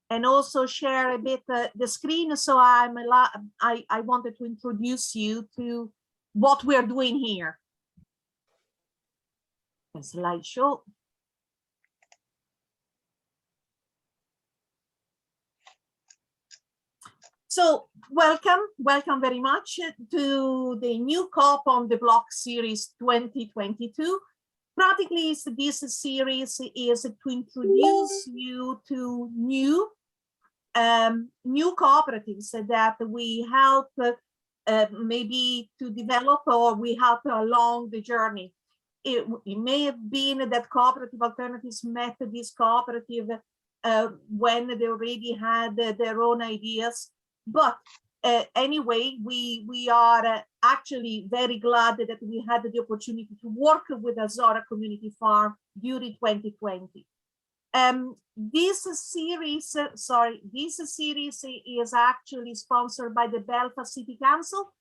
and also share a bit the screen. So I wanted to introduce you to what we're doing here. A slideshow. So welcome very much to the new COP on the Block series 2022. Practically, this series is to introduce you to new cooperatives that we help maybe to develop, or we help along the journey. It may have been that Cooperative Alternatives met this cooperative when they already had their own ideas. But anyway, we are actually very glad that we had the opportunity to work with Azora Community Farm during 2020. This series is actually sponsored by the Belfast City Council.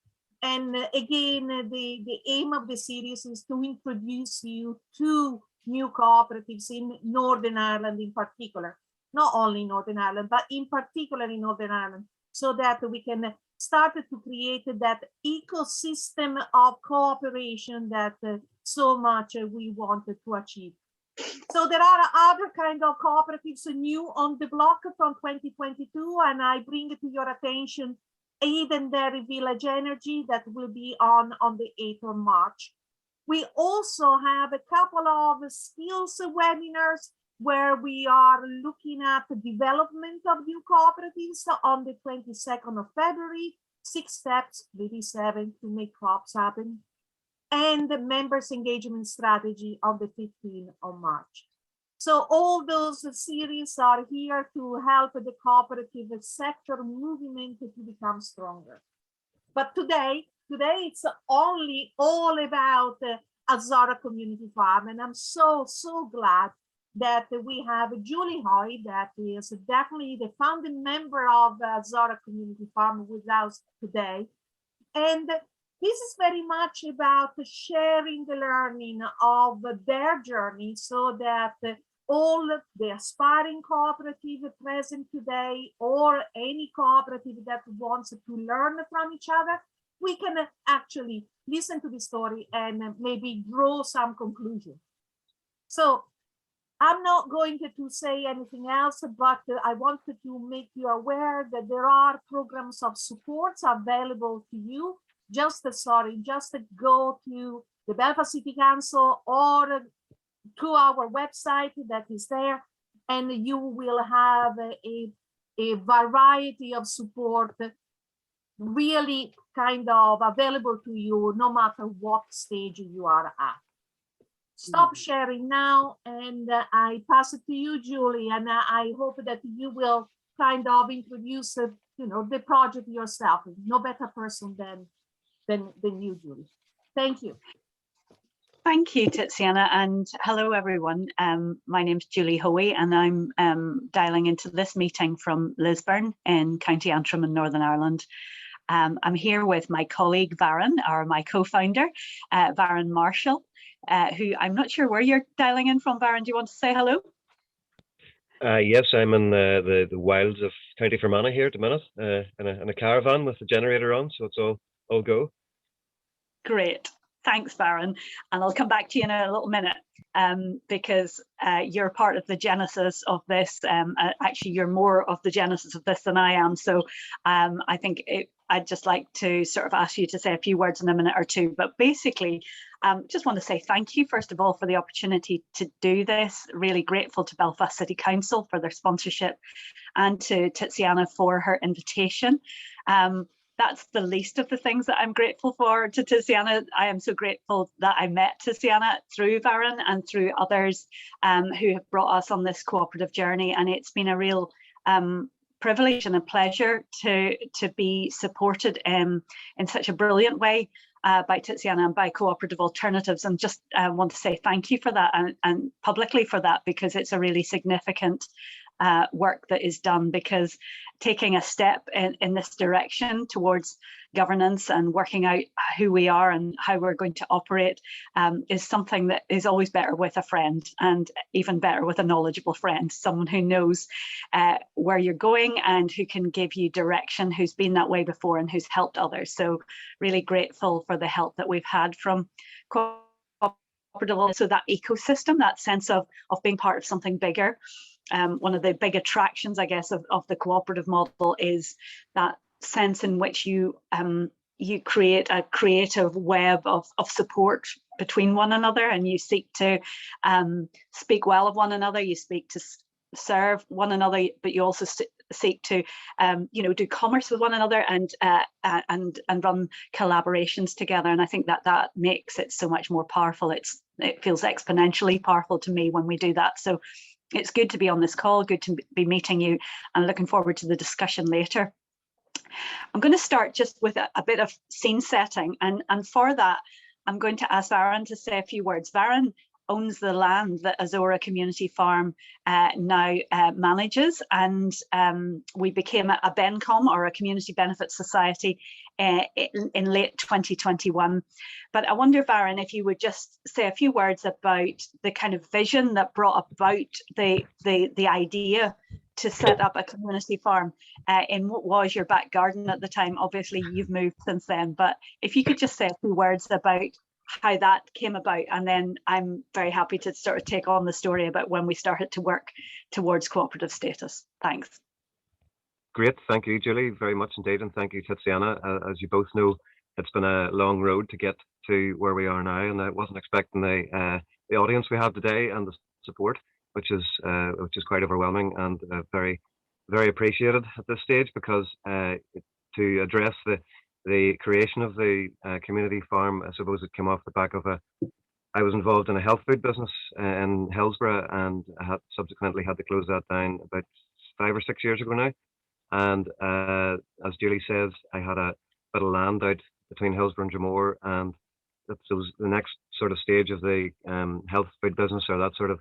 And again, the aim of the series is to introduce you to new cooperatives in Northern Ireland in particular. Not only Northern Ireland, but in particular in Northern Ireland, so that we can start to create that ecosystem of cooperation that so much we wanted to achieve. So there are other kind of cooperatives new on the block from 2022, and I bring to your attention Eden Dairy Village Energy that will be on the 8th of March. We also have a couple of skills webinars where we are looking at the development of new cooperatives on the 22nd of February, 6 steps, maybe 7 to make crops happen, and the members engagement strategy on the 15th of March. So all those series are here to help the cooperative sector movement to become stronger. But today it's only all about Azora Community Farm, and I'm so glad that we have Julie Hoy, that is definitely the founding member of Azora Community Farm with us today. And this is very much about sharing the learning of their journey, so that all the aspiring cooperative present today, or any cooperative that wants to learn from each other, we can actually listen to the story and maybe draw some conclusion. So I'm not going to say anything else, but I wanted to make you aware that there are programs of supports available to you. Just go to the Belfast City Council or to our website that is there, and you will have a variety of support really kind of available to you, no matter what stage you are at. Stop sharing now, and I pass it to you, Julie, and I hope that you will kind of introduce the project yourself. No better person than you, Julie. Thank you. Thank you, Tiziana, and hello everyone. My name's Julie Hoey, and I'm dialing into this meeting from Lisburn in County Antrim in Northern Ireland. I'm here with my colleague Varun, or my co-founder, Varun Marshall, who I'm not sure where you're dialing in from. Varun, do you want to say hello? Yes, I'm in the wilds of County Fermanagh here at the minute, in a caravan with the generator on, so it's all go. Great. Thanks, Varun. And I'll come back to you in a little minute, because you're part of the genesis of this. Actually, you're more of the genesis of this than I am. So I think I'd just like to sort of ask you to say a few words in a minute or two. But basically, just want to say thank you, first of all, for the opportunity to do this. Really grateful to Belfast City Council for their sponsorship, and to Tiziana for her invitation. That's the least of the things that I'm grateful for to Tiziana. I am so grateful that I met Tiziana through Varun and through others who have brought us on this cooperative journey. And it's been a real privilege and a pleasure to be supported in such a brilliant way by Tiziana and by Co-operative Alternatives. And just want to say thank you for that, and publicly for that, because it's a really significant work that is done, because taking a step in this direction towards governance and working out who we are and how we're going to operate is something that is always better with a friend, and even better with a knowledgeable friend, someone who knows where you're going and who can give you direction, who's been that way before and who's helped others. So really grateful for the help that we've had from Co-operative, also that ecosystem, that sense of being part of something bigger. One of the big attractions, I guess, of the cooperative model is that sense in which you create a creative web of support between one another, and you seek to speak well of one another, you seek to serve one another, but you also seek to do commerce with one another and run collaborations together. And I think that makes it so much more powerful. It feels exponentially powerful to me when we do that. So it's good to be on this call, good to be meeting you, and looking forward to the discussion later. I'm going to start just with a bit of scene setting, and for that I'm going to ask Varun to say a few words. Varun owns the land that Azora Community Farm now manages, and we became a BENCOM, or a Community Benefit Society, in late 2021. But I wonder, Varun, if you would just say a few words about the kind of vision that brought about the idea to set up a community farm in what was your back garden at the time. Obviously you've moved since then, but if you could just say a few words about how that came about, and then I'm very happy to sort of take on the story about when we started to work towards cooperative status. Thanks. Great, thank you, Julie, very much indeed, and thank you, Tiziana. As you both know, it's been a long road to get to where we are now, and I wasn't expecting the audience we have today and the support, which is quite overwhelming and very, very appreciated at this stage, because to address the creation of the community farm, I suppose it came off the back of I was involved in a health food business in Hillsborough, and I had subsequently had to close that down about 5 or 6 years ago now. And as Julie says, I had a bit of land out between Hillsborough and Dromore, and that was the next sort of stage of the health food business, or that sort of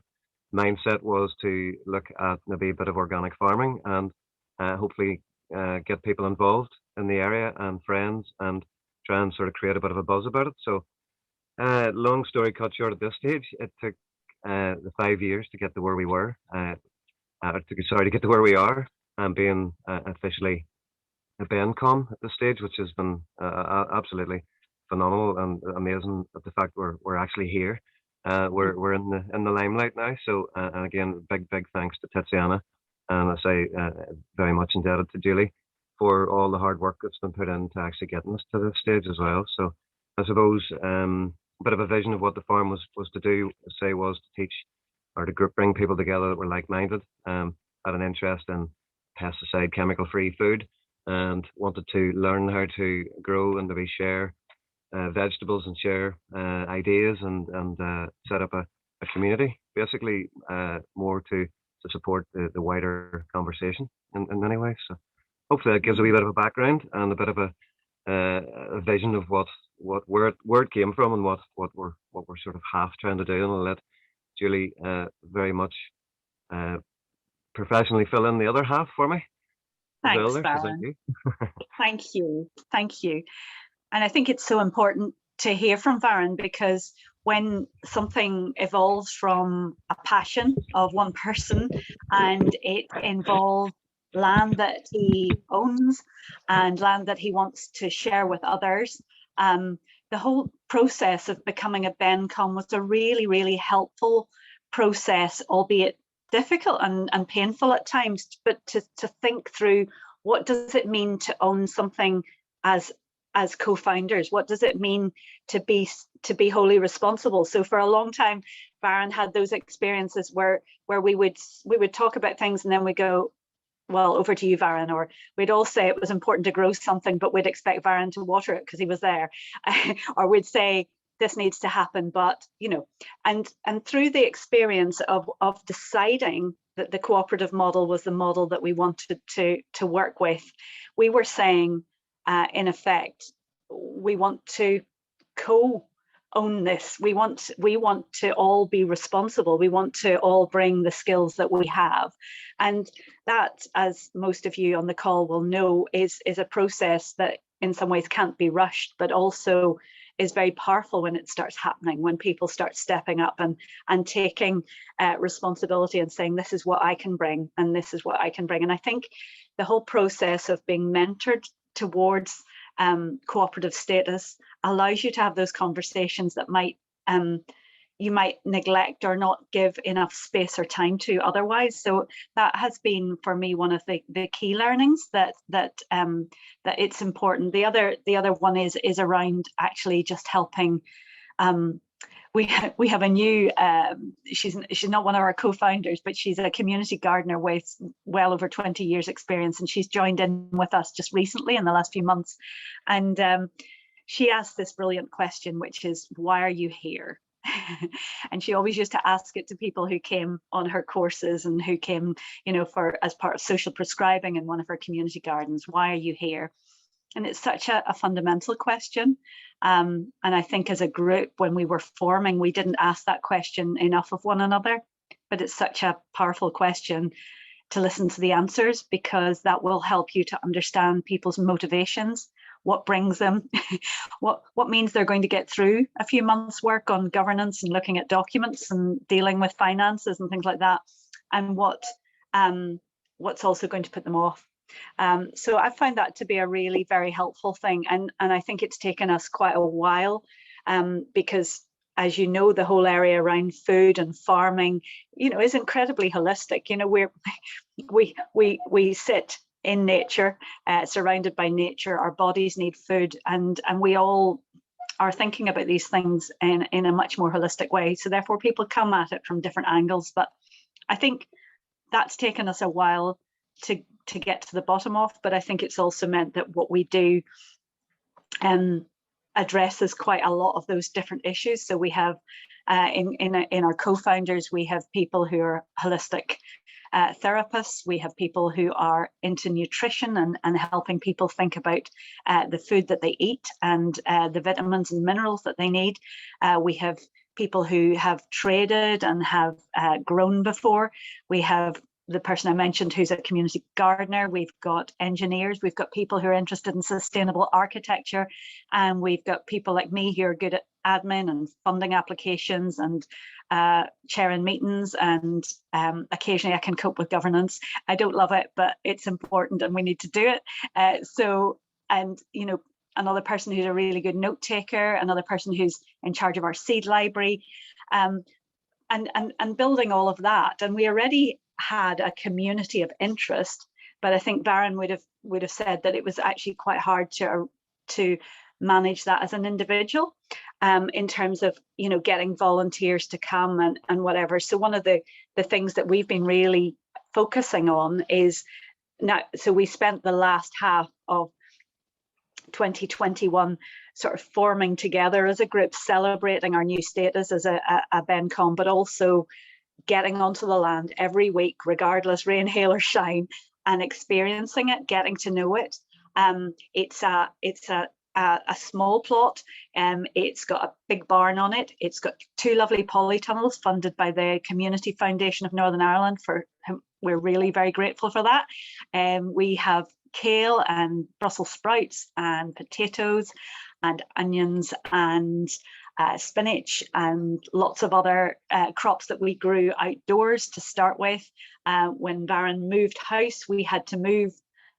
mindset, was to look at maybe a bit of organic farming and hopefully get people involved in the area and friends, and try and sort of create a bit of a buzz about it. So long story cut short, at this stage, it took the 5 years to get to where we were, to get to where we are, and being officially a BENCOM at this stage, which has been absolutely phenomenal and amazing at the fact we're actually here. We're in the limelight now. So and again, big thanks to Tiziana, and I say very much indebted to Julie for all the hard work that's been put into actually getting us to this stage as well. So I suppose a bit of a vision of what the farm was to do, was to teach, or to bring people together that were like-minded, had an interest in pesticide, chemical-free food, and wanted to learn how to grow and maybe share vegetables and share ideas, and set up a community, basically more to support the wider conversation in many ways. So hopefully that gives a wee bit of a background and a bit of a vision of where it came from, and what we're sort of half trying to do. And I'll let Julie very much professionally fill in the other half for me. Thanks, Varun. Thank you. And I think it's so important to hear from Varun, because when something evolves from a passion of one person, and it involves land that he owns and land that he wants to share with others, the whole process of becoming a BENCOM was a really, really helpful process, albeit difficult and painful at times, but to think through, what does it mean to own something as co-founders? What does it mean to be wholly responsible? So for a long time, Varun had those experiences where we would talk about things, and then we go, well, over to you, Varun, or we'd all say it was important to grow something, but we'd expect Varun to water it because he was there, or we'd say this needs to happen, but and through the experience of deciding that the cooperative model was the model that we wanted to work with, we were saying, in effect, we want to own this. We want to all be responsible. We want to all bring the skills that we have. And that, as most of you on the call will know, is a process that in some ways can't be rushed, but also is very powerful when it starts happening, when people start stepping up and taking responsibility and saying, this is what I can bring and this is what I can bring. And I think the whole process of being mentored towards cooperative status allows you to have those conversations that you might neglect or not give enough space or time to otherwise. So that has been for me one of the key learnings, that it's important. The other one is around actually just helping. We have a new, she's not one of our co-founders, but she's a community gardener with well over 20 years experience, and she's joined in with us just recently in the last few months. And she asked this brilliant question, which is, why are you here? And she always used to ask it to people who came on her courses and who came, as part of social prescribing in one of her community gardens. Why are you here? And it's such a fundamental question. And I think as a group, when we were forming, we didn't ask that question enough of one another. But it's such a powerful question to listen to the answers, because that will help you to understand people's motivations, what brings them, what means they're going to get through a few months' work on governance and looking at documents and dealing with finances and things like that, and what's also going to put them off. So I find that to be a really very helpful thing, and I think it's taken us quite a while, because, as you know, the whole area around food and farming, is incredibly holistic. We sit in nature, surrounded by nature. Our bodies need food, and we all are thinking about these things in a much more holistic way. So therefore, people come at it from different angles. But I think that's taken us a while to get to the bottom of. But I think it's also meant that what we do addresses quite a lot of those different issues. So we have in our co-founders, we have people who are holistic therapists. We have people who are into nutrition and helping people think about the food that they eat and the vitamins and minerals that they need. We have people who have traded and have grown before. We have the person I mentioned who's a community gardener. We've got engineers. We've got people who are interested in sustainable architecture. And we've got people like me who are good at admin and funding applications and chairing meetings. And occasionally I can cope with governance. I don't love it, but it's important and we need to do it. Another person who's a really good note taker, another person who's in charge of our seed library, and building all of that. And we already had a community of interest, but I think Baron would have said that it was actually quite hard to manage that as an individual, in terms of getting volunteers to come and whatever. So one of the things that we've been really focusing on is now. So we spent the last half of 2021 sort of forming together as a group, celebrating our new status as a BenCom, but also getting onto the land every week, regardless rain, hail or shine, and experiencing it, getting to know it. It's a small plot. It's got a big barn on it. It's got 2 lovely polytunnels funded by the Community Foundation of Northern Ireland, for whom we're really very grateful for that. We have kale and Brussels sprouts and potatoes and onions and spinach and lots of other crops that we grew outdoors to start with. When Baron moved house, we had to move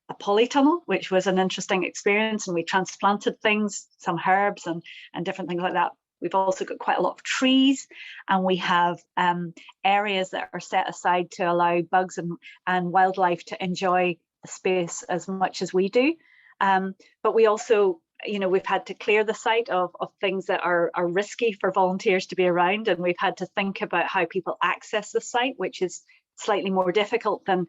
a polytunnel, which was an interesting experience, and we transplanted things, some herbs and different things like that. We've also got quite a lot of trees, and we have areas that are set aside to allow bugs and wildlife to enjoy the space as much as we do. But we also, we've had to clear the site of things that are risky for volunteers to be around, and we've had to think about how people access the site, which is slightly more difficult than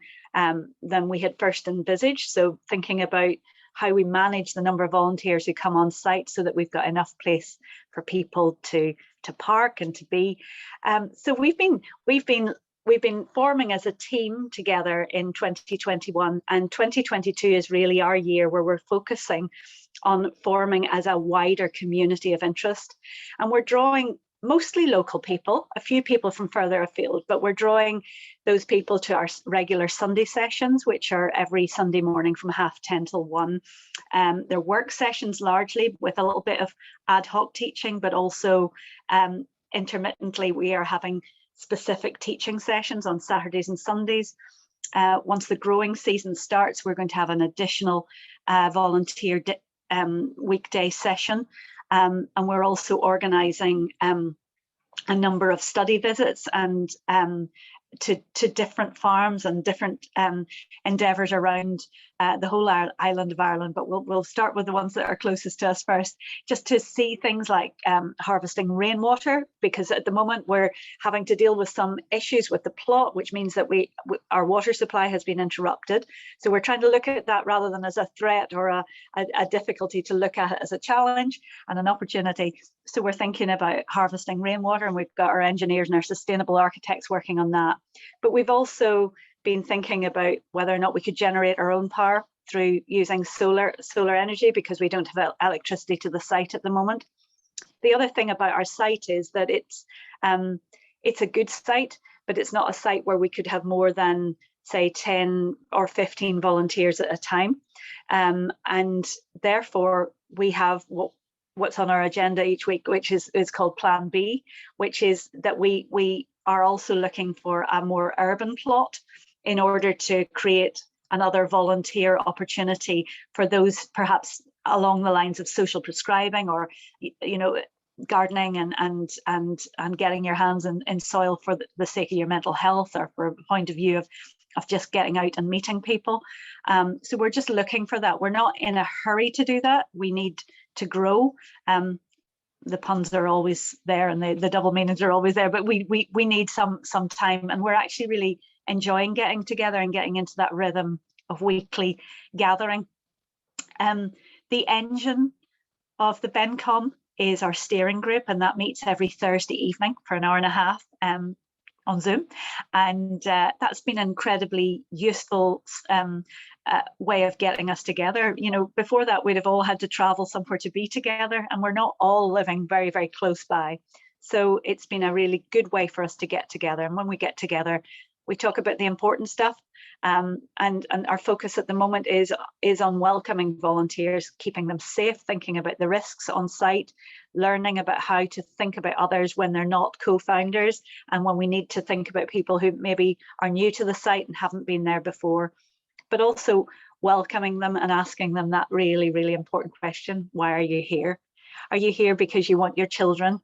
we had first envisaged. So thinking about how we manage the number of volunteers who come on site so that we've got enough place for people to park and to be. So we've been we've been forming as a team together in 2021, and 2022 is really our year where we're focusing on forming as a wider community of interest. And we're drawing mostly local people, a few people from further afield, but we're drawing those people to our regular Sunday sessions, which are every Sunday morning from 10:30 till 1. They're work sessions largely with a little bit of ad hoc teaching, but also intermittently we are having specific teaching sessions on Saturdays and Sundays. Once the growing season starts, we're going to have an additional volunteer weekday session. And we're also organising a number of study visits and to different farms and different endeavours around the whole island of Ireland. But we'll start with the ones that are closest to us first, just to see things like harvesting rainwater, because at the moment we're having to deal with some issues with the plot, which means that our water supply has been interrupted. So we're trying to look at that rather than as a threat or a difficulty, to look at it as a challenge and an opportunity. So we're thinking about harvesting rainwater, and we've got our engineers and our sustainable architects working on that. But we've also been thinking about whether or not we could generate our own power through using solar energy, because we don't have electricity to the site at the moment. The other thing about our site is that it's a good site, but it's not a site where we could have more than, say, 10 or 15 volunteers at a time. And therefore we have what's on our agenda each week, which is called Plan B, which is that we are also looking for a more urban plot in order to create another volunteer opportunity for those perhaps along the lines of social prescribing, or gardening and getting your hands in soil for the sake of your mental health, or for a point of view of just getting out and meeting people. So we're just looking for that. We're not in a hurry to do that. We need to grow. The puns are always there, and the double meanings are always there, but we need some time, and we're actually really enjoying getting together and getting into that rhythm of weekly gathering. The engine of the BenCom is our steering group, and that meets every Thursday evening for an hour and a half on Zoom, and that's been an incredibly useful way of getting us together. Before that, we'd have all had to travel somewhere to be together, and we're not all living very, very close by. So it's been a really good way for us to get together. And when we get together, we talk about the important stuff. And our focus at the moment is on welcoming volunteers, keeping them safe, thinking about the risks on site, learning about how to think about others when they're not co-founders, and when we need to think about people who maybe are new to the site and haven't been there before, but also welcoming them and asking them that really, really important question: why are you here? Are you here because you want your children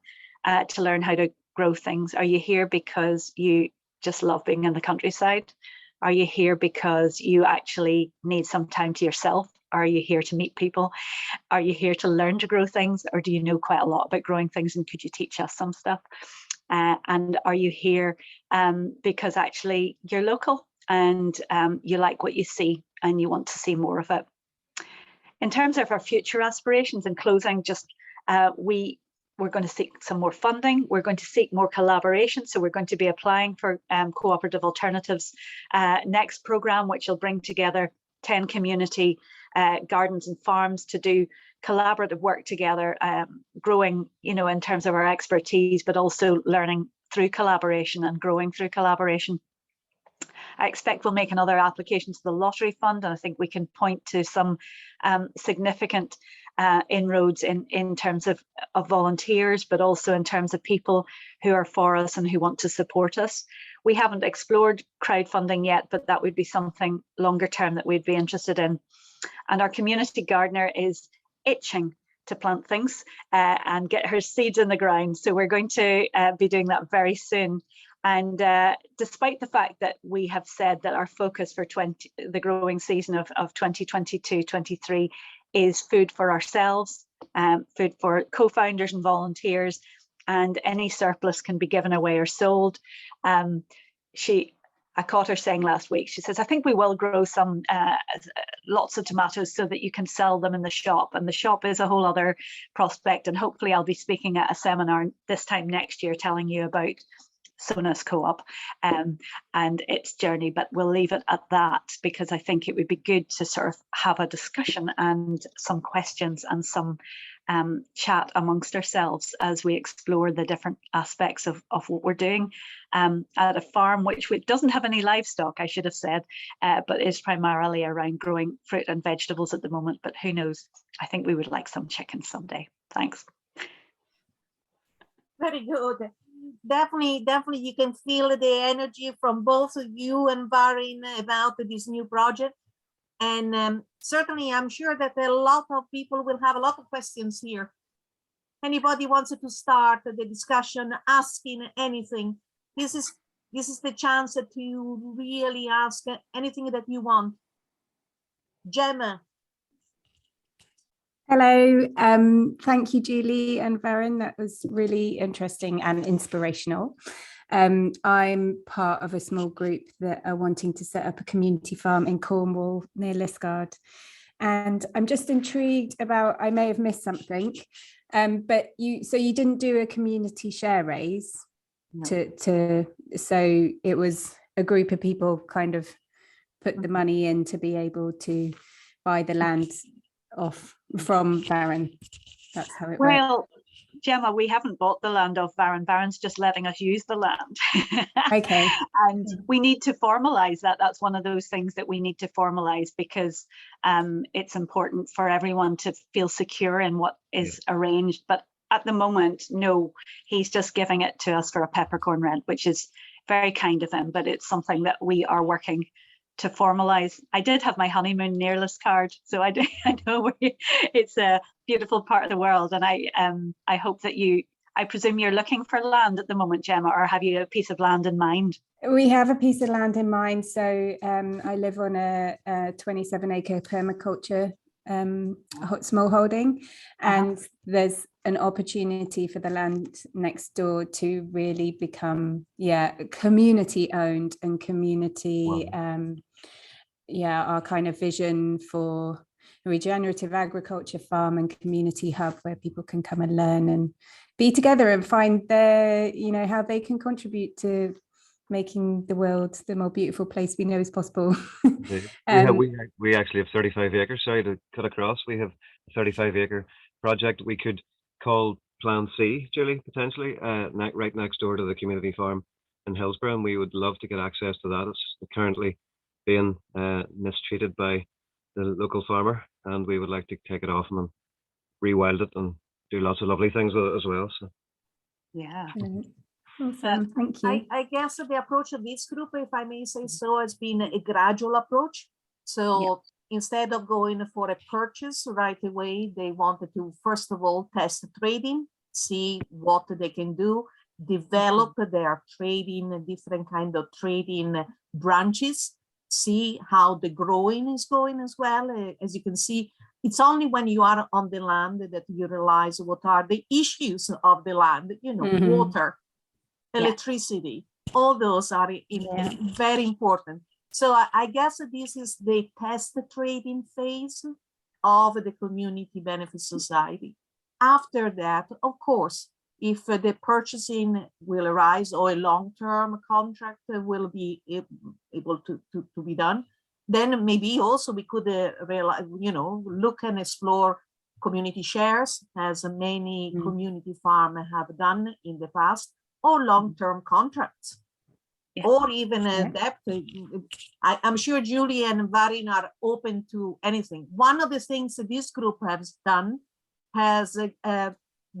to learn how to grow things? Are you here because you just love being in the countryside? Are you here because you actually need some time to yourself? Are you here to meet people? Are you here to learn to grow things? Or do you know quite a lot about growing things, and could you teach us some stuff? And are you here because actually you're local and you like what you see and you want to see more of it? In terms of our future aspirations, in closing, just we're going to seek some more funding. We're going to seek more collaboration. So we're going to be applying for Co-operative Alternatives next programme, which will bring together 10 community gardens and farms to do collaborative work together, growing, in terms of our expertise, but also learning through collaboration and growing through collaboration. I expect we'll make another application to the Lottery Fund, and I think we can point to some significant inroads in terms of volunteers, but also in terms of people who are for us and who want to support us. We haven't explored crowdfunding yet, but that would be something longer term that we'd be interested in. And our community gardener is itching to plant things and get her seeds in the ground. So we're going to be doing that very soon. And despite the fact that we have said that our focus for the growing season of 2022-23 is food for ourselves, food for co-founders and volunteers, and any surplus can be given away or sold. I caught her saying last week, she says, I think we will grow some lots of tomatoes so that you can sell them in the shop. And the shop is a whole other prospect. And hopefully I'll be speaking at a seminar this time next year telling you about Sonus Co-op and its journey, but we'll leave it at that, because I think it would be good to sort of have a discussion and some questions and some chat amongst ourselves as we explore the different aspects of what we're doing at a farm which doesn't have any livestock, I should have said, but is primarily around growing fruit and vegetables at the moment. But who knows? I think we would like some chickens someday. Thanks. Very good. Definitely, you can feel the energy from both of you and Varin about this new project. And certainly, I'm sure that a lot of people will have a lot of questions here. Anybody wants to start the discussion, asking anything? This is the chance to really ask anything that you want. Gemma. Hello, thank you, Julie and Varin. That was really interesting and inspirational. I'm part of a small group that are wanting to set up a community farm in Cornwall near Liskeard. And I'm just intrigued about, I may have missed something, but you didn't do a community share raise? No. So it was a group of people kind of put the money in to be able to buy the land off from Varin. That's how it works. Gemma, we haven't bought the land off Varin. Varin's just letting us use the land. Okay. And we need to formalise that. That's one of those things that we need to formalise, because it's important for everyone to feel secure in what is arranged. But at the moment, no, he's just giving it to us for a peppercorn rent, which is very kind of him, but it's something that we are working to formalise. I did have my honeymoon near Liskeard, so I know it's a beautiful part of the world, and I hope that I presume you're looking for land at the moment, Gemma, or have you a piece of land in mind? We have a piece of land in mind. So I live on a 27-acre permaculture small holding, and there's an opportunity for the land next door to really become community owned and community our kind of vision for a regenerative agriculture farm and community hub where people can come and learn and be together and find their, how they can contribute to making the world the more beautiful place we know is possible. We actually have 35 acres. Sorry to cut across. We have a 35-acre project we could call Plan C, Julie, potentially, right next door to the community farm in Hillsborough, and we would love to get access to that. It's currently being mistreated by the local farmer, and we would like to take it off him and rewild it and do lots of lovely things with it as well. So yeah. Awesome. Thank you. I guess the approach of this group, if I may say so, has been a gradual approach. So instead of going for a purchase right away, they wanted to first of all test trading, see what they can do, develop their trading, different kind of trading branches, see how the growing is going as well. As you can see, it's only when you are on the land that you realize what are the issues of the land, water, electricity, all those are very important. So I guess this is the test trading phase of the Community Benefit Society. After that, of course, if the purchasing will arise or a long-term contract will be able to be done, then maybe also we could look and explore community shares, as many community farms have done in the past, or long-term contracts, or even a debt. I'm sure Julie and Varin are open to anything. One of the things that this group has done has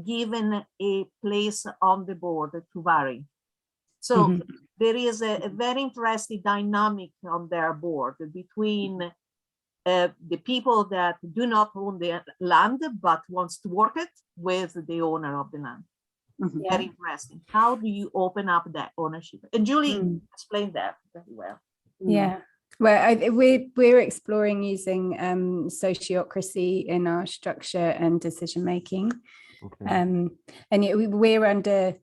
given a place on the board to Varin. So there is a very interesting dynamic on their board between the people that do not own the land but wants to work it with the owner of the land. Very interesting. How do you open up that ownership? And Julie explained that very well. Yeah. Well, we're exploring using sociocracy in our structure and decision making. And we're under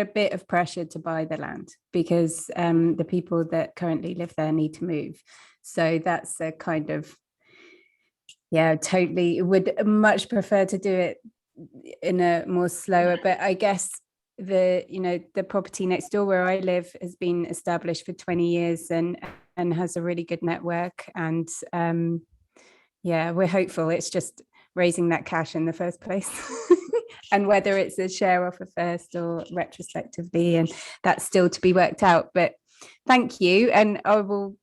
a bit of pressure to buy the land because the people that currently live there need to move. So that's a kind of totally would much prefer to do it in a more slower, but I guess the property next door where I live has been established for 20 years and has a really good network. And yeah, we're hopeful. It's just raising that cash in the first place. And whether it's a share offer first or retrospectively, and that's still to be worked out. But thank you, and I will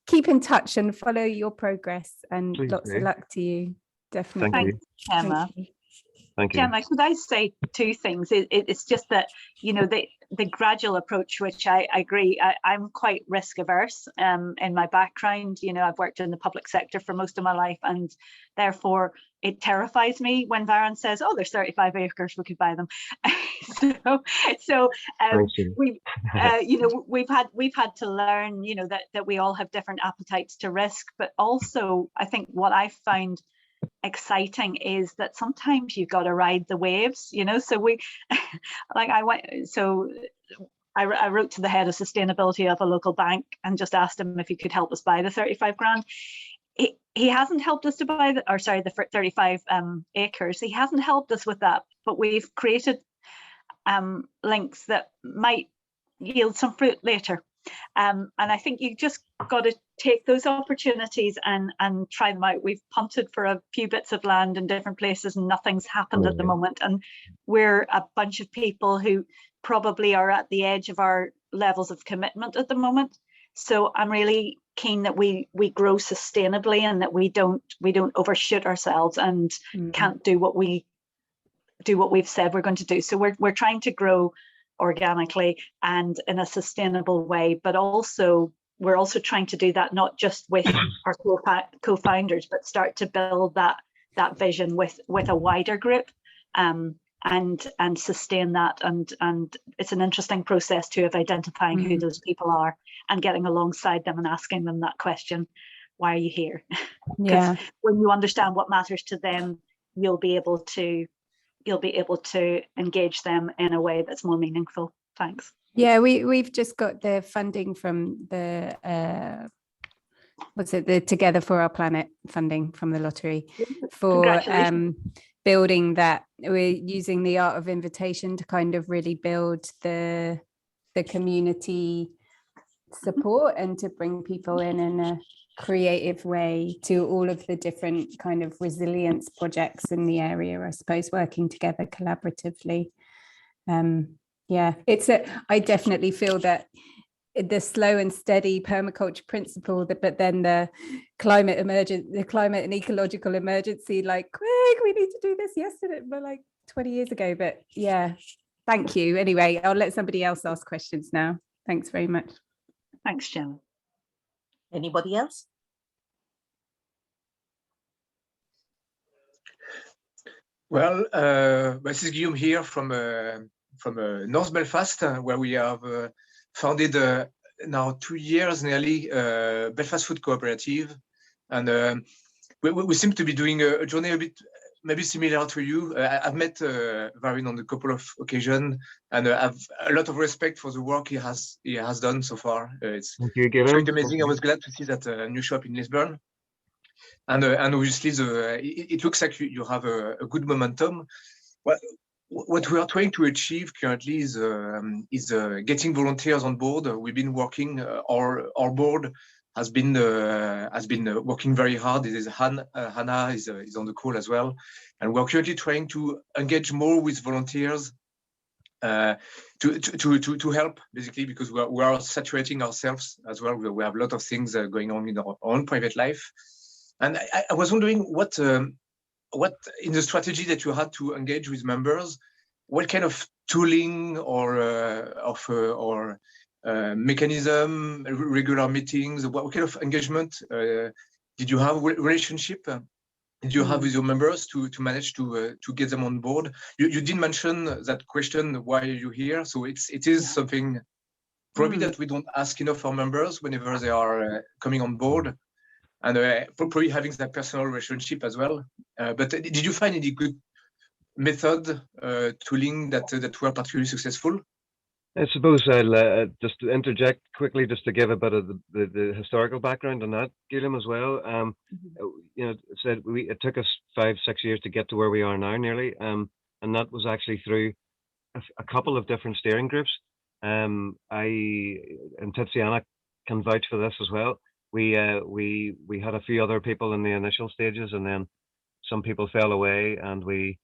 keep in touch and follow your progress. And Please lots do. of luck to you. Definitely. Thank you. Thanks, Gemma. Thank you. Thank you. Gemma, could I say two things? It's just that, the gradual approach, which I agree, I'm quite risk averse in my background. I've worked in the public sector for most of my life, and therefore it terrifies me when Varun says, oh, there's 35 acres, we could buy them. so we've had to learn, that we all have different appetites to risk, but also I think what I found exciting is that sometimes you've got to ride the waves, so we I wrote to the head of sustainability of a local bank and just asked him if he could help us buy the 35 grand. He hasn't helped us to buy the 35 acres. He hasn't helped us with that, but we've created links that might yield some fruit later. And I think you just got to take those opportunities and try them out. We've punted for a few bits of land in different places and nothing's happened at the moment. And we're a bunch of people who probably are at the edge of our levels of commitment at the moment. So I'm really keen that we grow sustainably and that we don't overshoot ourselves and can't do what we've said we're going to do. So we're trying to grow organically and in a sustainable way, but we're also trying to do that not just with our co-founders, but start to build that vision with a wider group and sustain that. And it's an interesting process too of identifying who those people are and getting alongside them and asking them that question, why are you here? Yeah. When you understand what matters to them, you'll be able to engage them in a way that's more meaningful. Thanks. Yeah, we've just got the funding from the the Together for Our Planet funding from the lottery for building that. We're using the art of invitation to kind of really build the community support and to bring people in a creative way to all of the different kind of resilience projects in the area, I suppose, working together collaboratively. I definitely feel that the slow and steady permaculture principle, but then the climate and ecological emergency, like, quick, we need to do this yesterday, but like 20 years ago. But yeah, thank you. Anyway, I'll let somebody else ask questions now. Thanks very much. Thanks, Gemma. Anybody else? Well, this is Guillaume here from North Belfast, where we have founded now 2 years nearly Belfast Food Co-operative, and we seem to be doing a journey a bit maybe similar to you. I've met Varun on a couple of occasions, and I have a lot of respect for the work he has done so far. It's quite amazing. I was glad to see that new shop in Lisburn, and obviously it looks like you have a good momentum. What we are trying to achieve currently is getting volunteers on board. We've been working. Our board has been working very hard. It is Hannah is on the call as well, and we're currently trying to engage more with volunteers to help, basically, because we are saturating ourselves as well. We have a lot of things going on in our own private life, and I was wondering what in the strategy that you had to engage with members, what kind of tooling or mechanism, regular meetings, what kind of engagement did you have, relationship did you have with your members to manage to get them on board? You did mention that question, why are you here? So it is something probably that we don't ask enough our members whenever they are coming on board, and probably having that personal relationship as well. But did you find any good method, tooling that were particularly successful? I suppose I'll just interject quickly, just to give a bit of the historical background on that, Guillaume, as well. It took us 5-6 years to get to where we are now, nearly, and that was actually through a couple of different steering groups. And Tiziana can vouch for this as well. We had a few other people in the initial stages, and then some people fell away, and we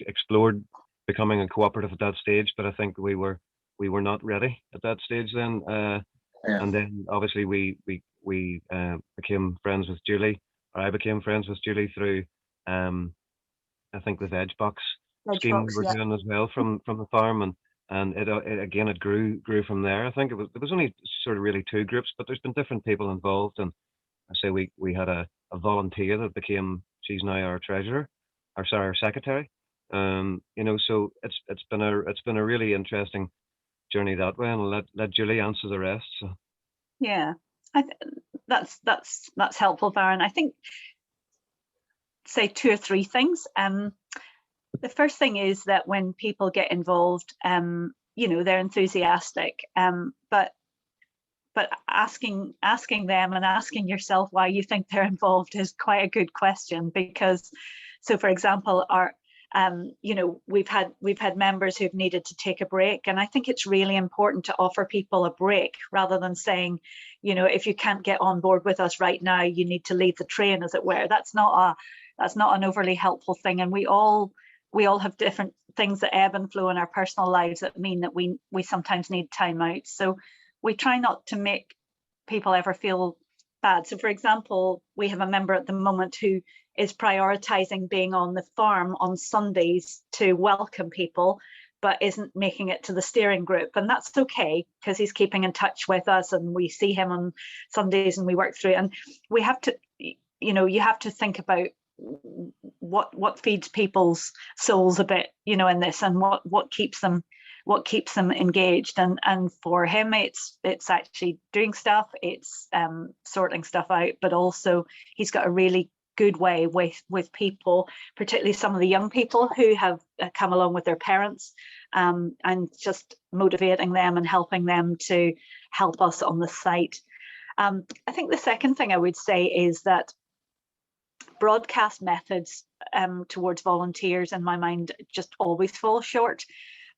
explored becoming a cooperative at that stage, but I think we were not ready at that stage then. And then obviously we became friends with Julie, or I became friends with Julie through I think the veg box scheme we were doing as well from the farm, and it grew from there. I think it was only sort of really two groups, but there's been different people involved, and I say we had a volunteer that she's now our treasurer, our secretary. You know, so it's been a really interesting journey that way, and I'll let Julie answer the rest. So. Yeah, that's helpful, Baron. I think say two or three things. The first thing is that when people get involved, you know, they're enthusiastic, but asking them and asking yourself why you think they're involved is quite a good question, because, so for example, you know, we've had members who've needed to take a break, and I think it's really important to offer people a break rather than saying, you know, if you can't get on board with us right now, you need to leave the train, as it were. That's not an overly helpful thing, and we all have different things that ebb and flow in our personal lives that mean that we sometimes need time out. So we try not to make people ever feel bad. So for example, we have a member at the moment who is prioritizing being on the farm on Sundays to welcome people, but isn't making it to the steering group. And that's okay, because he's keeping in touch with us and we see him on Sundays and we work through it. And we have to, you know, you have to think about what feeds people's souls a bit, you know, in this, and what keeps them engaged. And for him, it's actually doing stuff, it's sorting stuff out, but also he's got a really good way with people, particularly some of the young people who have come along with their parents, and just motivating them and helping them to help us on the site. I think the second thing I would say is that broadcast methods towards volunteers, in my mind, just always fall short.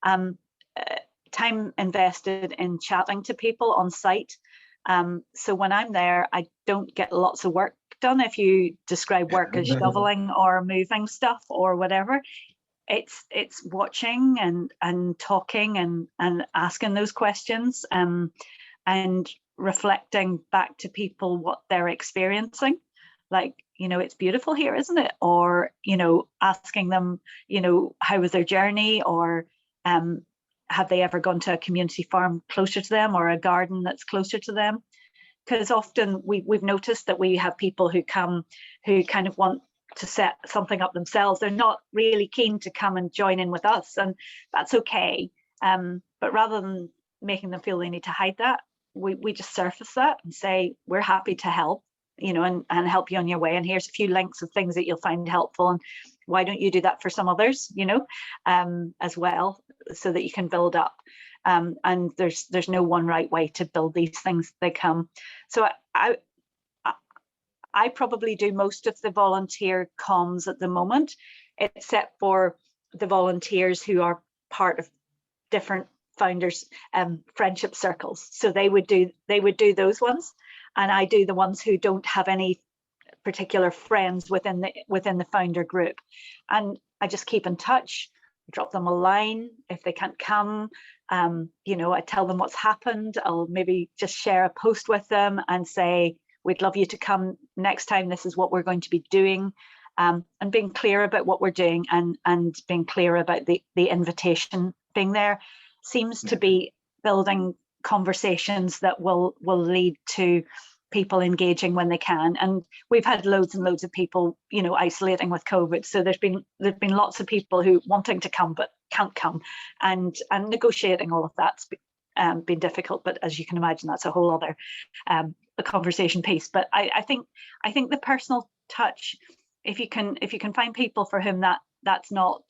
Time invested in chatting to people on site. So when I'm there, I don't get lots of work done. If you describe work as shoveling or moving stuff or whatever, it's watching and talking and asking those questions, and reflecting back to people what they're experiencing. Like, you know, it's beautiful here, isn't it? Or, you know, asking them, you know, how was their journey, or have they ever gone to a community farm closer to them, or a garden that's closer to them? Because often we've noticed that we have people who come who kind of want to set something up themselves. They're not really keen to come and join in with us, and that's okay. But rather than making them feel they need to hide that, we just surface that and say, we're happy to help, you know, and help you on your way. And here's a few links of things that you'll find helpful. And why don't you do that for some others, you know, as well, so that you can build up. And there's no one right way to build these things. They come. So I probably do most of the volunteer comms at the moment, except for the volunteers who are part of different founders friendship circles. So they would do those ones, and I do the ones who don't have any particular friends within the founder group, and I just keep in touch, drop them a line if they can't come. You know, I tell them what's happened. I'll maybe just share a post with them and say, we'd love you to come next time. This is what we're going to be doing, and being clear about what we're doing, and being clear about the invitation being there seems to be building conversations that will lead to people engaging when they can. And we've had loads and loads of people, you know, isolating with COVID. So there's been lots of people who wanting to come but can't come, and negotiating all of that's been difficult. But as you can imagine, that's a whole other a conversation piece. But I think the personal touch, if you can find people for whom that's not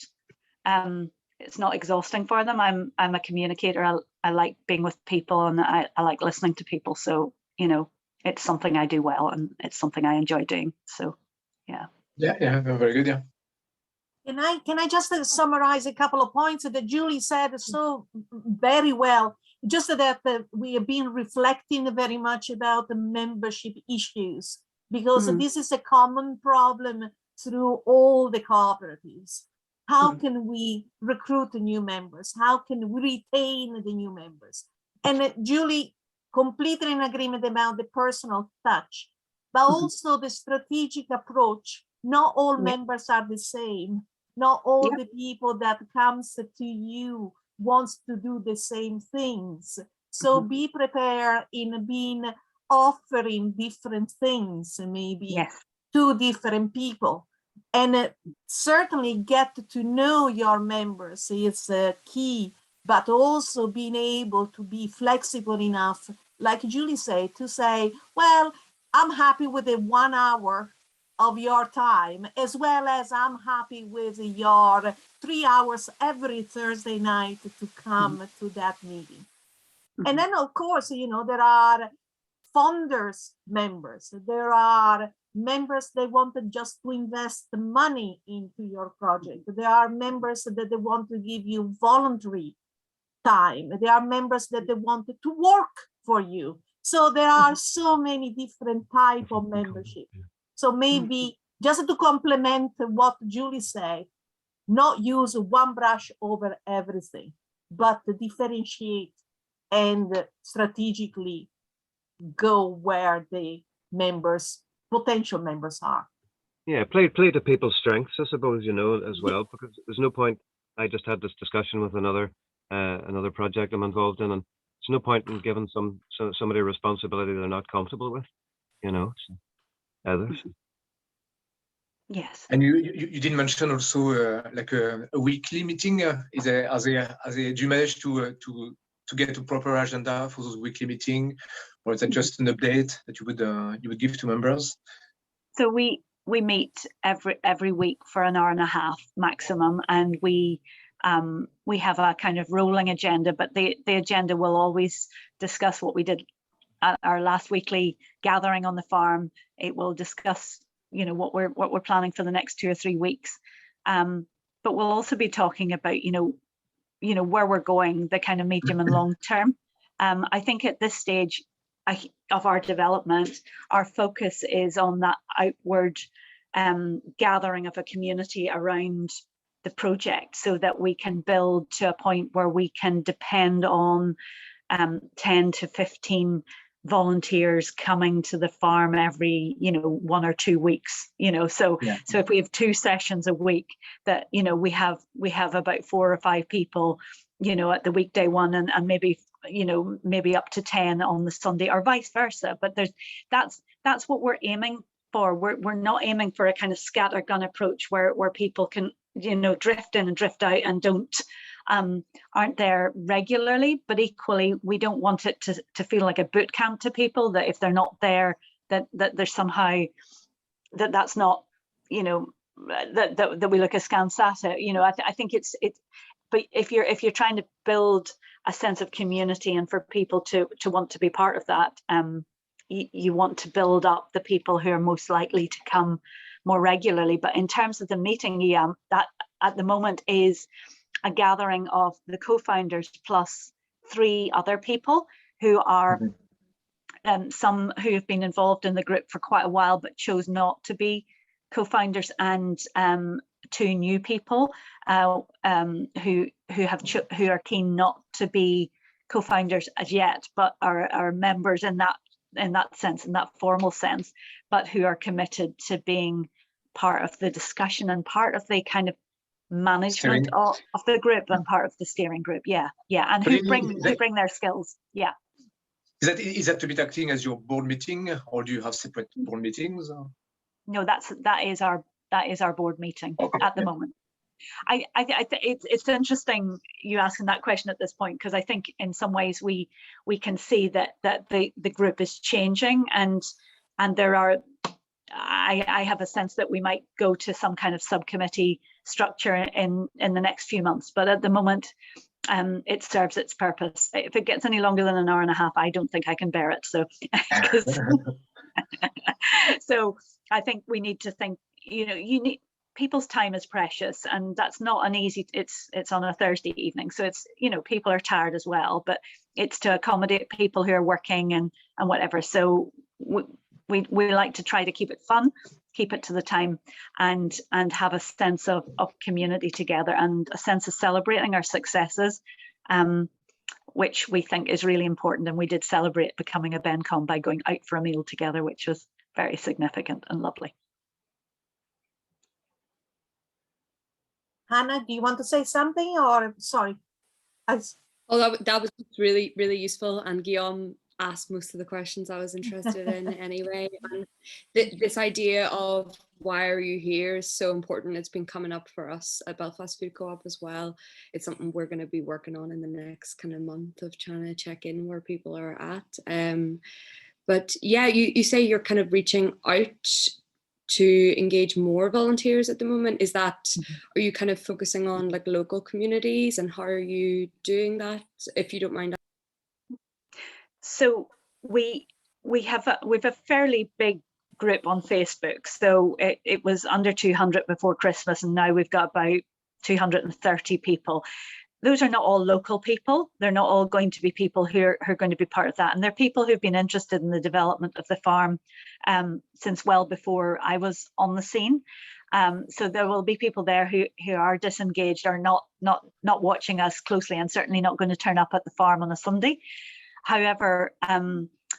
it's not exhausting for them. I'm a communicator. I like being with people, and I like listening to people. So, you know, it's something I do well, and it's something I enjoy doing. So, yeah. Yeah, very good. Can I just summarize a couple of points that Julie said so very well? Just that we have been reflecting very much about the membership issues, because this is a common problem through all the cooperatives. How can we recruit new members? How can we retain the new members? And Julie, completely in agreement about the personal touch, but also the strategic approach. Not all members are the same. Not all the people that comes to you wants to do the same things. So be prepared in being offering different things, maybe to different people. And certainly get to know your members is key, but also being able to be flexible enough, like Julie said, to say, well, I'm happy with the 1 hour of your time, as well as I'm happy with your 3 hours every Thursday night to come to that meeting. And then, of course, there are founders members. There are members they wanted just to invest the money into your project. There are members that they want to give you voluntary time. There are members that they wanted to work for you. So there are so many different types of membership. So maybe just to complement what Julie said, not use one brush over everything, but differentiate and strategically go where the members, potential members are. Yeah, play to people's strengths, I suppose, as well, because there's no point. I just had this discussion with another project I'm involved in, and there's no point in giving somebody a responsibility they're not comfortable with, so others. Yes. And you did mention also like a weekly meeting. Do you manage to get a proper agenda for those weekly meetings, or is that just an update that you would give to members? So we meet every week for an hour and a half maximum, and we have a kind of rolling agenda, but the agenda will always discuss what we did at our last weekly gathering on the farm. It will discuss what we're planning for the next 2 or 3 weeks, but we'll also be talking about where we're going, the kind of medium and long term. I think at this stage of our development, our focus is on that outward gathering of a community around the project, so that we can build to a point where we can depend on 10 to 15 volunteers coming to the farm every 1 or 2 weeks, so if we have 2 sessions a week, that we have about 4 or 5 people at the weekday one, and maybe up to 10 on the Sunday, or vice versa. But that's what we're aiming for. We're not aiming for a kind of scattergun approach where people can drift in and drift out and aren't there regularly. But equally, we don't want it to feel like a boot camp to people, that if they're not there, that there's somehow that's not that we look askance at it. I think it's but if you're trying to build a sense of community and for people to want to be part of that, you want to build up the people who are most likely to come more regularly. But in terms of the meeting, that at the moment is a gathering of the co-founders plus 3 other people who are some who have been involved in the group for quite a while but chose not to be co-founders, and 2 new people who are keen not to be co-founders as yet, but are members in that sense, in that formal sense, but who are committed to being part of the discussion and part of the kind of management of the group and part of the steering group. And who bring their skills. Is that to be acting as your board meeting, or do you have separate board meetings? Or? No, that is our board meeting at the moment. It's interesting you asking that question at this point, because I think in some ways we can see that the group is changing, and there are I have a sense that we might go to some kind of subcommittee structure in the next few months, but at the moment it serves its purpose. If it gets any longer than an hour and a half, I don't think I can bear it. So so I think we need to think, people's time is precious, and that's not an easy, it's on a Thursday evening, so it's, you know, people are tired as well, but it's to accommodate people who are working and whatever. So we like to try to keep it fun, keep it to the time, and have a sense of community together and a sense of celebrating our successes, which we think is really important. And we did celebrate becoming a BenCom by going out for a meal together, which was very significant and lovely. Hannah, do you want to say something, or sorry? Oh, that was really, really useful, and Guillaume asked most of the questions I was interested in anyway. And this idea of why are you here is so important. It's been coming up for us at Belfast Food Co-op as well. It's something we're going to be working on in the next kind of month, of trying to check in where people are at. But yeah, you say you're kind of reaching out to engage more volunteers at the moment. Is that, are you kind of focusing on like local communities, and how are you doing that, if you don't mind? So we have a fairly big group on Facebook. So it was under 200 before Christmas, and now we've got about 230 people. Those are not all local people. They're not all going to be people who are going to be part of that. And they're people who've been interested in the development of the farm since well before I was on the scene. So there will be people there who are disengaged, or not watching us closely, and certainly not going to turn up at the farm on a Sunday. However,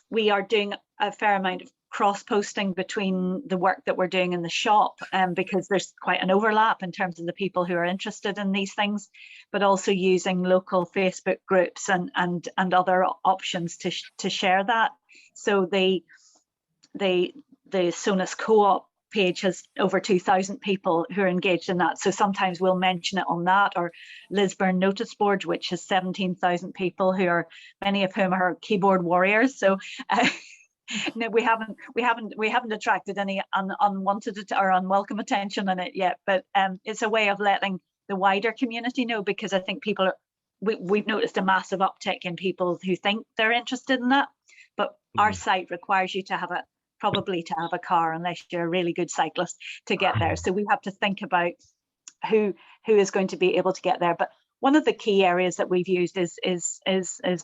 we are doing a fair amount of cross-posting between the work that we're doing in the shop, because there's quite an overlap in terms of the people who are interested in these things, but also using local Facebook groups and other options to share that. So the Sonus Co-op page has over 2,000 people who are engaged in that. So sometimes we'll mention it on that, or Lisburn Notice Board, which has 17,000 people who are, many of whom are keyboard warriors. So no, we haven't attracted any unwanted or unwelcome attention on it yet, but it's a way of letting the wider community know, because I think people are, we've noticed a massive uptick in people who think they're interested in that, but our site requires you to have probably to have a car, unless you're a really good cyclist, to get there. So we have to think about who is going to be able to get there. But one of the key areas that we've used is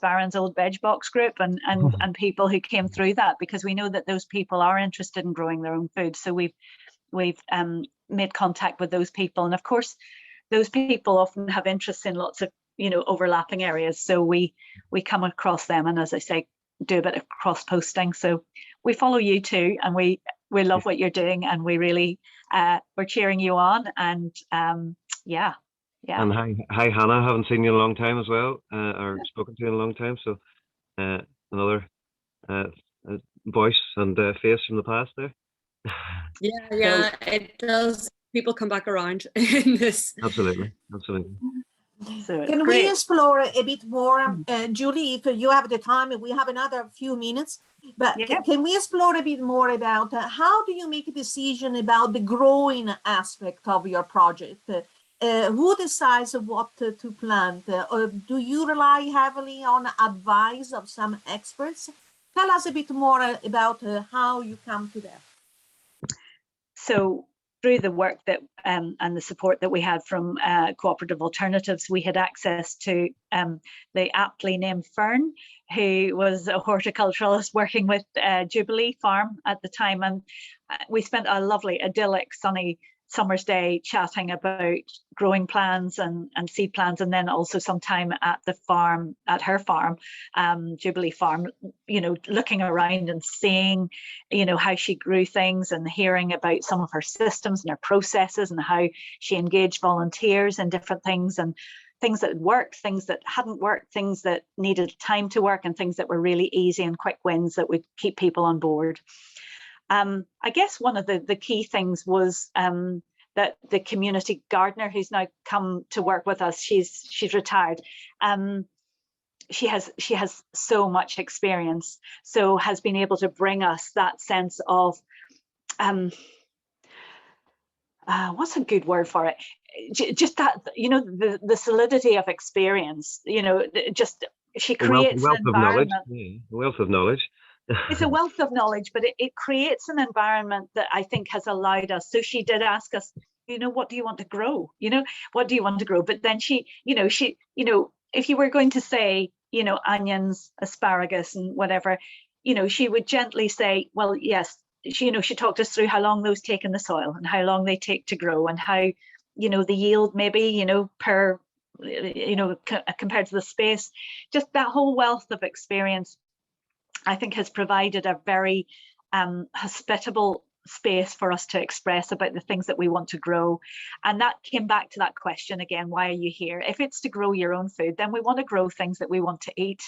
Baron's old veg box group and people who came through that, because we know that those people are interested in growing their own food. So we've made contact with those people, and of course those people often have interests in lots of, you know, overlapping areas. So we come across them, and as I say, do a bit of cross posting. So we follow you too, and we love what you're doing, and we really we're cheering you on. And yeah. And hi Hannah, haven't seen you in a long time as well, or spoken to you in a long time. So another voice and face from the past there. Yeah, it does. People come back around in this. Absolutely. So can we explore a bit more, Julie, if you have the time? We have another few minutes, but can we explore a bit more about how do you make a decision about the growing aspect of your project? Who decides what to plant? Or do you rely heavily on advice of some experts? Tell us a bit more about how you come to that. So through the work that and the support that we had from Co-operative Alternatives, we had access to the aptly named Fern, who was a horticulturalist working with Jubilee Farm at the time, and we spent a lovely, idyllic, sunny summer's day chatting about growing plans and seed plans, and then also some time at the farm, at her farm, Jubilee Farm, you know, looking around and seeing, you know, how she grew things, and hearing about some of her systems and her processes, and how she engaged volunteers in different things, and things that worked, things that hadn't worked, things that needed time to work, and things that were really easy and quick wins that would keep people on board. I guess one of the key things was that the community gardener who's now come to work with us, she's retired. She has so much experience, so has been able to bring us that sense of what's a good word for it? Just that, you know, the solidity of experience. You know, just she creates an environment. A wealth of knowledge. It's a wealth of knowledge, but it creates an environment that I think has allowed us. So she did ask us, what do you want to grow? What do you want to grow? But then she, if you were going to say, onions, asparagus and whatever, she would gently say, well, yes, she talked us through how long those take in the soil and how long they take to grow and how, the yield maybe, per, compared to the space, just that whole wealth of experience, I think has provided a very hospitable space for us to express about the things that we want to grow. And that came back to that question again, why are you here? If it's to grow your own food, then we want to grow things that we want to eat.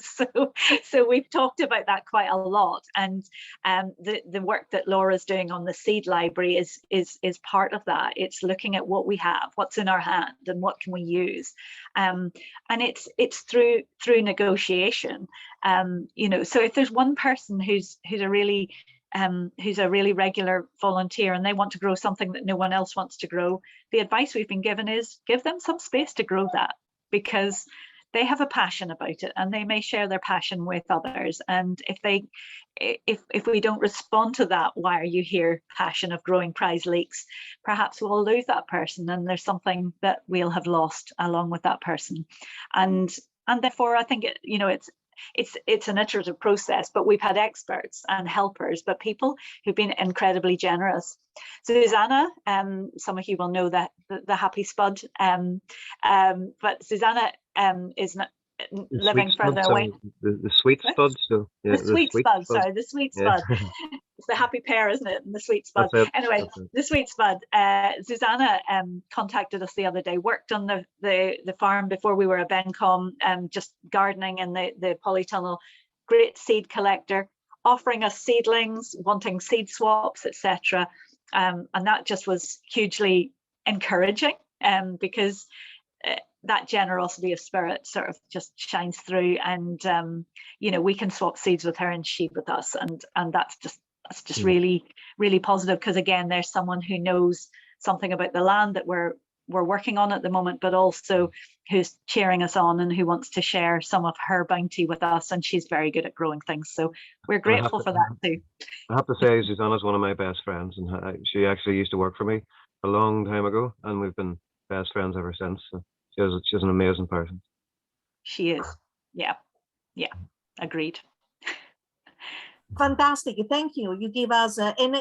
so we've talked about that quite a lot. And the work that Laura's doing on the seed library is part of that. It's looking at what we have, what's in our hand, and what can we use. And it's through negotiation. So if there's one person who's a really regular volunteer and they want to grow something that no one else wants to grow, the advice we've been given is give them some space to grow that, because they have a passion about it and they may share their passion with others. And if we don't respond to that, why are you here, passion of growing prize leeks, perhaps we'll lose that person and there's something that we'll have lost along with that person. And therefore I think it's an iterative process, but we've had experts and helpers, but people who've been incredibly generous. Susanna, some of you will know that the happy spud, but Susanna is not living further away. The sweet spud, so yeah, the sweet spud. Sorry, the sweet spud. It's the happy pear, isn't it? And the sweet spud. Anyway, the sweet spud. Susanna contacted us the other day. Worked on the farm before we were a BenCom, just gardening in the polytunnel. Great seed collector, offering us seedlings, wanting seed swaps, etc. And that just was hugely encouraging, because that generosity of spirit sort of just shines through, and we can swap seeds with her and she with us, and that's just really, really positive, because again, there's someone who knows something about the land that we're working on at the moment, but also who's cheering us on and who wants to share some of her bounty with us, and she's very good at growing things, so we're grateful for that too. I have to say, Susanna's one of my best friends, and she actually used to work for me a long time ago, and we've been best friends ever since. So she's an amazing person. She is. Yeah, agreed. Fantastic, thank you. You give us, and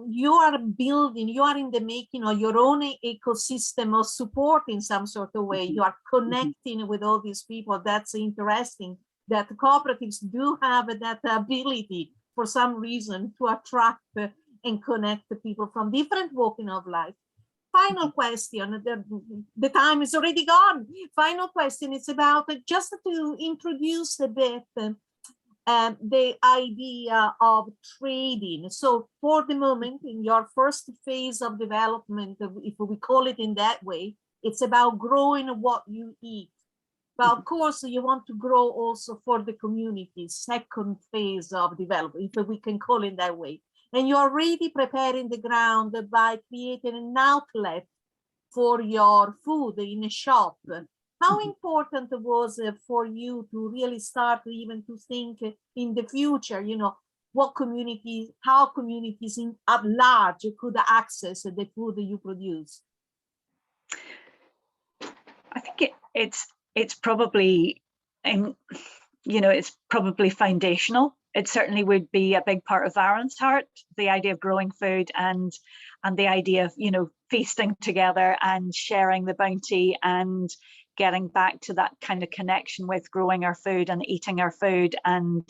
you are in the making of your own ecosystem of support in some sort of way. You are connecting with all these people. That's interesting that cooperatives do have that ability for some reason to attract and connect people from different walking of life. Final question, the time is already gone. Final question is about just to introduce a bit the idea of trading. So for the moment, in your first phase of development, if we call it in that way, it's about growing what you eat. But of course, you want to grow also for the community, second phase of development, if we can call it that way. And you're already preparing the ground by creating an outlet for your food in a shop. How important was it for you to really start even to think in the future, what communities, how communities at large could access the food that you produce? I think it's probably, it's probably foundational. It certainly would be a big part of Aaron's heart, the idea of growing food and the idea of, feasting together and sharing the bounty and getting back to that kind of connection with growing our food and eating our food and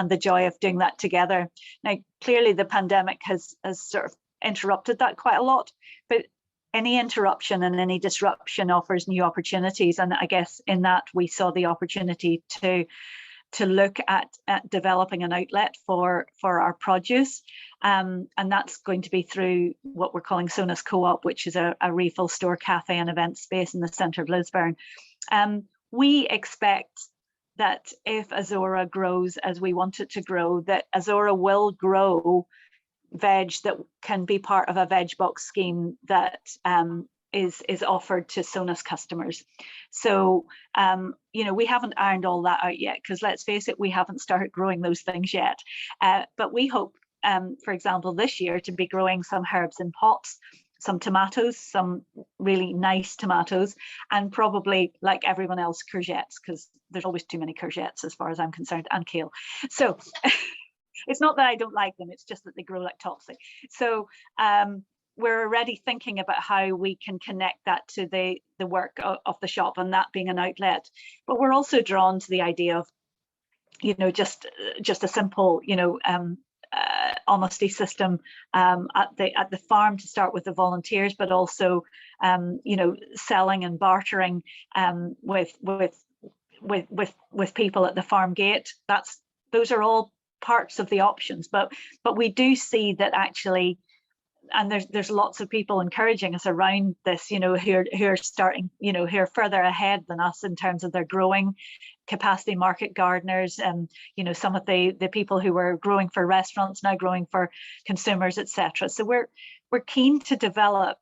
the joy of doing that together. Now, clearly the pandemic has sort of interrupted that quite a lot, but any interruption and any disruption offers new opportunities. And I guess in that we saw the opportunity to look at developing an outlet for our produce. And that's going to be through what we're calling Sonas Co-op, which is a refill store, cafe and event space in the centre of Lisburn. We expect that if Azora grows as we want it to grow, that Azora will grow veg that can be part of a veg box scheme that is offered to Sonas customers. So, we haven't ironed all that out yet, because let's face it, we haven't started growing those things yet. But we hope, for example, this year to be growing some herbs in pots tomatoes, some really nice tomatoes, and probably, like everyone else, courgettes, because there's always too many courgettes as far as I'm concerned, and kale. So it's not that I don't like them, it's just that they grow like topsy. So we're already thinking about how we can connect that to the work of the shop, and that being an outlet. But we're also drawn to the idea of, you know, just a simple, you know, honesty system at the farm to start with the volunteers, but also you know, selling and bartering with people at the farm gate. Those are all parts of the options, but we do see that actually, and there's lots of people encouraging us around this, you know, who are starting, you know, who are further ahead than us in terms of their growing capacity, market gardeners, and you know, some of the people who were growing for restaurants now growing for consumers, etc. So we're keen to develop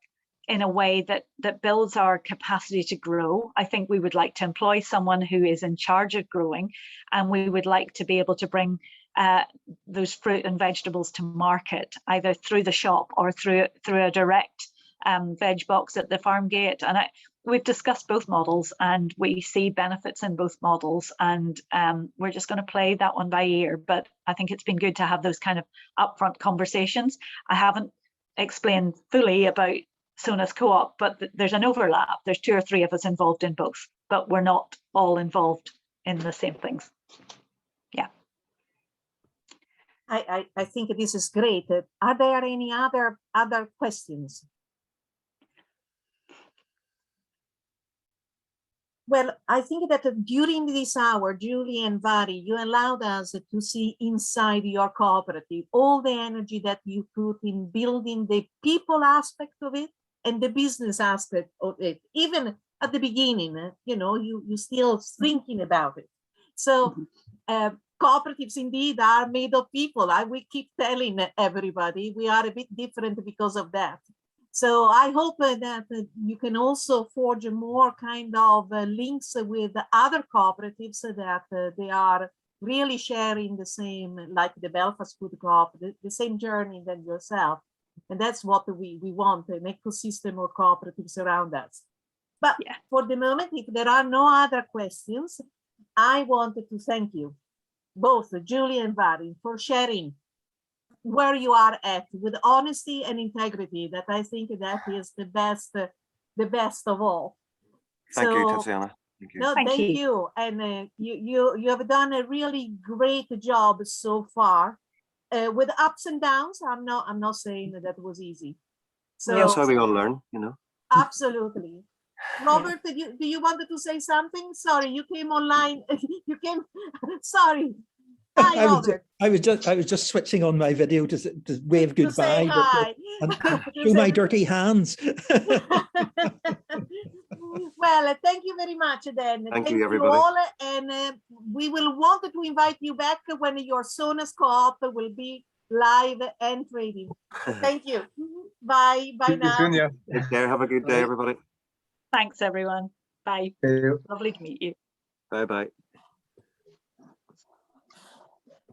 in a way that builds our capacity to grow. I think we would like to employ someone who is in charge of growing, and we would like to be able to bring those fruit and vegetables to market, either through the shop or through a direct veg box at the farm gate. And we've discussed both models, and we see benefits in both models, and we're just going to play that one by ear. But I think it's been good to have those kind of upfront conversations. I haven't explained fully about Sona's Co-op, but there's an overlap. There's 2 or 3 of us involved in both, but we're not all involved in the same things. Yeah. I think this is great. Are there any other questions? Well, I think that during this hour, Julie and Vari, you allowed us to see inside your cooperative all the energy that you put in building the people aspect of it and the business aspect of it. Even at the beginning, you know, you still thinking about it. So cooperatives indeed are made of people. We keep telling everybody we are a bit different because of that. So I hope that you can also forge more kind of links with other cooperatives that they are really sharing the same, like the Belfast Food Co-op, the same journey than yourself. And that's what we want, an ecosystem of cooperatives around us. But yeah, for the moment, if there are no other questions, I wanted to thank you, both Julie and Vari, for sharing where you are at with honesty and integrity. That I think that is the best of all. Thank you, Tatiana. Thank you. No, thank you. And you have done a really great job so far, with ups and downs. I'm not saying that was easy. So that's how we all learn, you know. Absolutely. Robert, do you wanted to say something? Sorry, you came online. You came. Sorry. Hi, Robert. I was just switching on my video to wave goodbye and show my dirty hands. Well, thank you very much then. Thank you, everybody. All, and we will want to invite you back when your Sona's Co-op will be live and trading. Thank you. Bye. Bye now. Take care. Have a good day, everybody. Thanks, everyone. Bye. Lovely to meet you. Bye-bye.